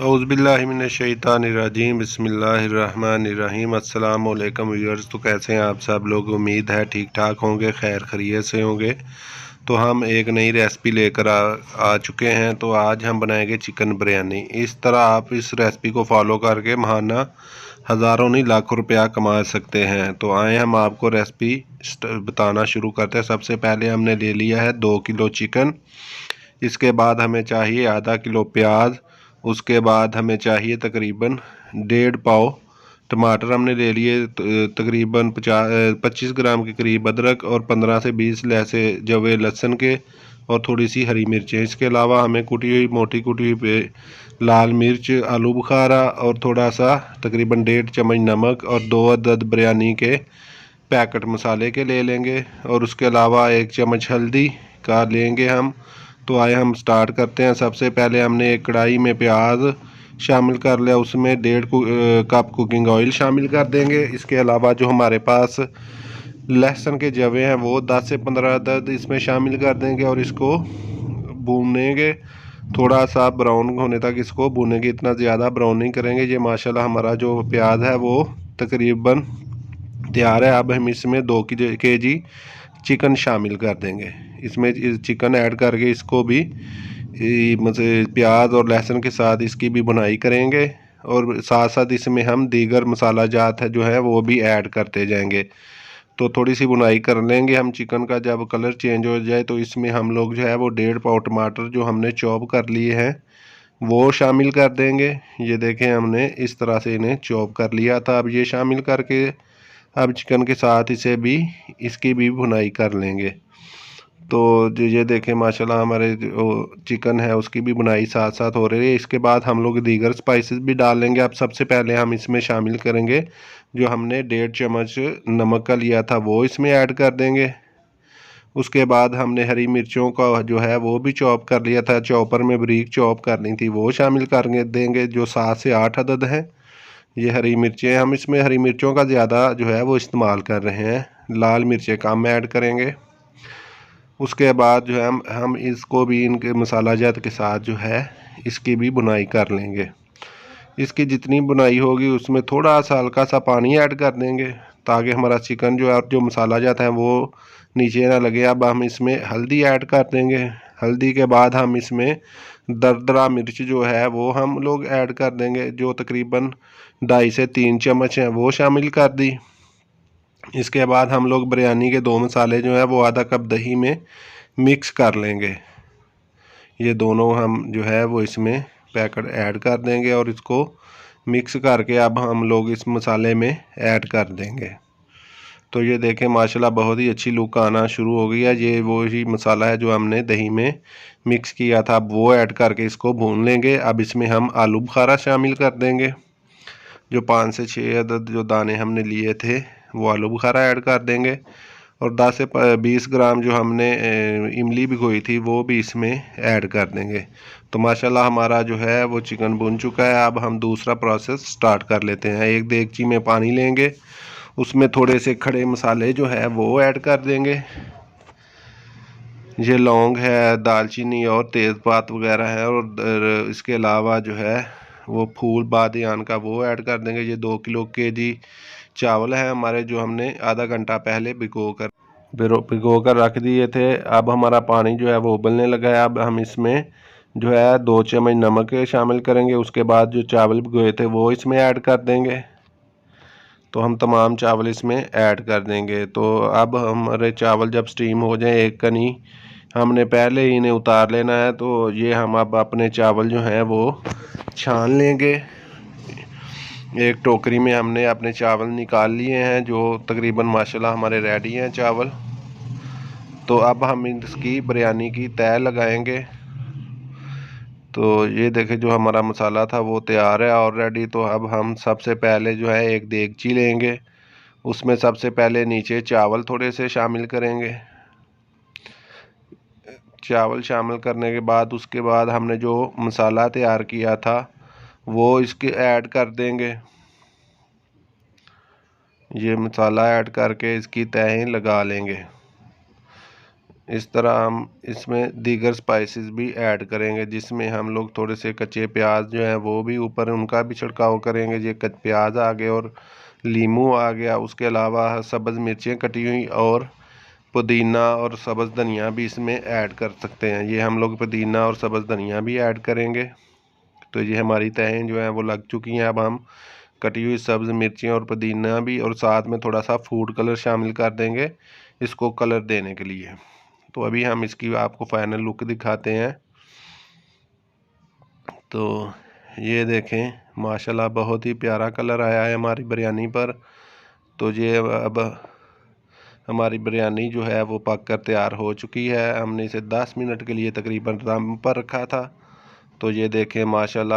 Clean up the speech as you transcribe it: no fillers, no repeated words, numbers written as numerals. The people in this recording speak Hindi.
औज़ुबिल्लाहिमिनश्शैतानिर्रजीम बिस्मिल्लाहिर्रहमानिर्रहीम। अस्सलाम वालेकुम व्यूअर्स। तो कैसे हैं आप सब लोग? उम्मीद है ठीक ठाक होंगे, खैर खैरियत से होंगे। तो हम एक नई रेसिपी लेकर आ चुके हैं। तो आज हम बनाएंगे चिकन बिरयानी। इस तरह आप इस रेसिपी को फॉलो करके महाना हज़ारों नहीं लाखों रुपया कमा सकते हैं। तो आए हम आपको रेसिपी बताना शुरू करते हैं। सबसे पहले हमने ले लिया है 2 किलो चिकन। इसके बाद हमें चाहिए आधा किलो प्याज। उसके बाद हमें चाहिए तकरीबन 1.5 पाव टमाटर हमने ले लिए। तकरीबन 25 ग्राम के करीब अदरक और 15 से 20 लहसे जवे लहसुन के और थोड़ी सी हरी मिर्चें। इसके अलावा हमें कुटी हुई मोटी कुटी हुई लाल मिर्च, आलू बुखारा और थोड़ा सा तकरीबन 1.5 चम्मच नमक और 2 अदद बिरयानी के पैकेट मसाले के ले लेंगे। और उसके अलावा 1 चम्मच हल्दी का लेंगे हम। तो आए हम स्टार्ट करते हैं। सबसे पहले हमने एक कढ़ाई में प्याज शामिल कर लिया, उसमें 1.5 कप कुकिंग ऑयल शामिल कर देंगे। इसके अलावा जो हमारे पास लहसुन के जवे हैं वो 10 से 15 अदद इसमें शामिल कर देंगे और इसको भूनेंगे थोड़ा सा ब्राउन होने तक। इसको भूनेंगे, इतना ज़्यादा ब्राउन नहीं करेंगे। ये माशाल्लाह हमारा जो प्याज है वो तकरीबन तैयार है। अब हम इसमें 2 केजी चिकन शामिल कर देंगे। इसमें चिकन ऐड करके इसको भी मतलब प्याज और लहसुन के साथ इसकी भी भुनाई करेंगे और साथ साथ इसमें हम दीगर मसाला जात है जो है वो भी ऐड करते जाएंगे। तो थोड़ी सी भुनाई कर लेंगे हम चिकन का। जब कलर चेंज हो जाए तो इसमें हम लोग जो है वो 1.5 पाव टमाटर जो हमने चॉप कर लिए हैं वो शामिल कर देंगे। ये देखें हमने इस तरह से इन्हें चॉप कर लिया था। अब ये शामिल करके अब चिकन के साथ इसे भी इसकी भी भुनाई कर लेंगे। तो जो ये देखें माशाल्लाह हमारे जो चिकन है उसकी भी भुनाई साथ साथ हो रही है। इसके बाद हम लोग दीगर स्पाइसेस भी डाल लेंगे। अब सबसे पहले हम इसमें शामिल करेंगे जो हमने 1.5 चम्मच नमक का लिया था वो इसमें ऐड कर देंगे। उसके बाद हमने हरी मिर्चों का जो है वो भी चॉप कर लिया था, चॉपर में बारीक चॉप करनी थी, वो शामिल कर देंगे जो 7 से 8 अदद हैं। ये हरी मिर्चें, हम इसमें हरी मिर्चों का ज़्यादा जो है वो इस्तेमाल कर रहे हैं, लाल मिर्चें कम ऐड करेंगे। उसके बाद जो है हम इसको भी इनके मसाला जात के साथ जो है इसकी भी बुनाई कर लेंगे। इसकी जितनी बुनाई होगी उसमें थोड़ा सा हल्का सा पानी ऐड कर देंगे ताकि हमारा चिकन जो है और जो मसाला जाता है वो नीचे ना लगे। अब हम इसमें हल्दी ऐड कर देंगे। हल्दी के बाद हम इसमें दरदरा मिर्च जो है वो हम लोग ऐड कर देंगे, जो तकरीबन 2.5 से 3 चम्मच हैं वो शामिल कर दी। इसके बाद हम लोग बिरयानी के 2 मसाले जो है वो आधा कप दही में मिक्स कर लेंगे। ये दोनों हम जो है वो इसमें पैकेट ऐड कर देंगे और इसको मिक्स करके अब हम लोग इस मसाले में ऐड कर देंगे। तो ये देखें माशाल्लाह बहुत ही अच्छी लुक आना शुरू हो गई है। ये वो ही मसाला है जो हमने दही में मिक्स किया था, अब वो ऐड करके इसको भून लेंगे। अब इसमें हम आलू बुखारा शामिल कर देंगे। जो 5 से 6 अदद जो दाने हमने लिए थे वो आलू बुखारा ऐड कर देंगे और 10 से 20 ग्राम जो हमने इमली भिगोई थी वो भी इसमें ऐड कर देंगे। तो माशाल्लाह हमारा जो है वो चिकन भुन चुका है। अब हम दूसरा प्रोसेस स्टार्ट कर लेते हैं। एक देगची में पानी लेंगे, उसमें थोड़े से खड़े मसाले जो है वो ऐड कर देंगे। ये लौंग है, दालचीनी और तेज़पात वगैरह है और इसके अलावा जो है वो फूल बादियान का वो ऐड कर देंगे। ये 2 किलो केजी चावल है हमारे जो हमने आधा घंटा पहले भिगो कर रख दिए थे। अब हमारा पानी जो है वो उबलने लगा है। अब हम इसमें जो है 2 चम्मच नमक शामिल करेंगे। उसके बाद जो चावल भिगोए थे वो इसमें ऐड कर देंगे। तो हम तमाम चावल इसमें ऐड कर देंगे। तो अब हमारे चावल जब स्टीम हो जाए, एक कनी हमने पहले ही इन्हें उतार लेना है। तो ये हम अब अपने चावल जो हैं वो छान लेंगे। एक टोकरी में हमने अपने चावल निकाल लिए हैं जो तकरीबन माशाल्लाह हमारे रेडी हैं चावल। तो अब हम इसकी बिरयानी की तय लगाएंगे। तो ये देखें जो हमारा मसाला था वो तैयार है ऑलरेडी। तो अब हम सबसे पहले जो है एक देगची लेंगे, उसमें सबसे पहले नीचे चावल थोड़े से शामिल करेंगे। चावल शामिल करने के बाद उसके बाद हमने जो मसाला तैयार किया था वो इसके ऐड कर देंगे। ये मसाला ऐड करके इसकी तहें लगा लेंगे। इस तरह हम इसमें दीगर स्पाइसेस भी ऐड करेंगे, जिसमें हम लोग थोड़े से कच्चे प्याज जो हैं वो भी ऊपर उनका भी छिड़काव करेंगे। ये प्याज आ गए और लीमू आ गया, उसके अलावा सब्ज़ मिर्चें कटी हुई और पुदीना और सब्ज़ धनिया भी इसमें ऐड कर सकते हैं। ये हम लोग पुदीना और सब्ज़ धनिया भी ऐड करेंगे। तो ये हमारी तहें जो हैं वो लग चुकी हैं। अब हम कटी हुई सब्ज़ मिर्चें और पुदीना भी और साथ में थोड़ा सा फूड कलर शामिल कर देंगे इसको कलर देने के लिए। तो अभी हम इसकी आपको फाइनल लुक दिखाते हैं। तो ये देखें माशाल्लाह बहुत ही प्यारा कलर आया है हमारी बिरयानी पर। तो ये अब हमारी बिरयानी जो है वो पक कर तैयार हो चुकी है। हमने इसे 10 मिनट के लिए तकरीबन दम पर रखा था। तो ये देखें माशाल्लाह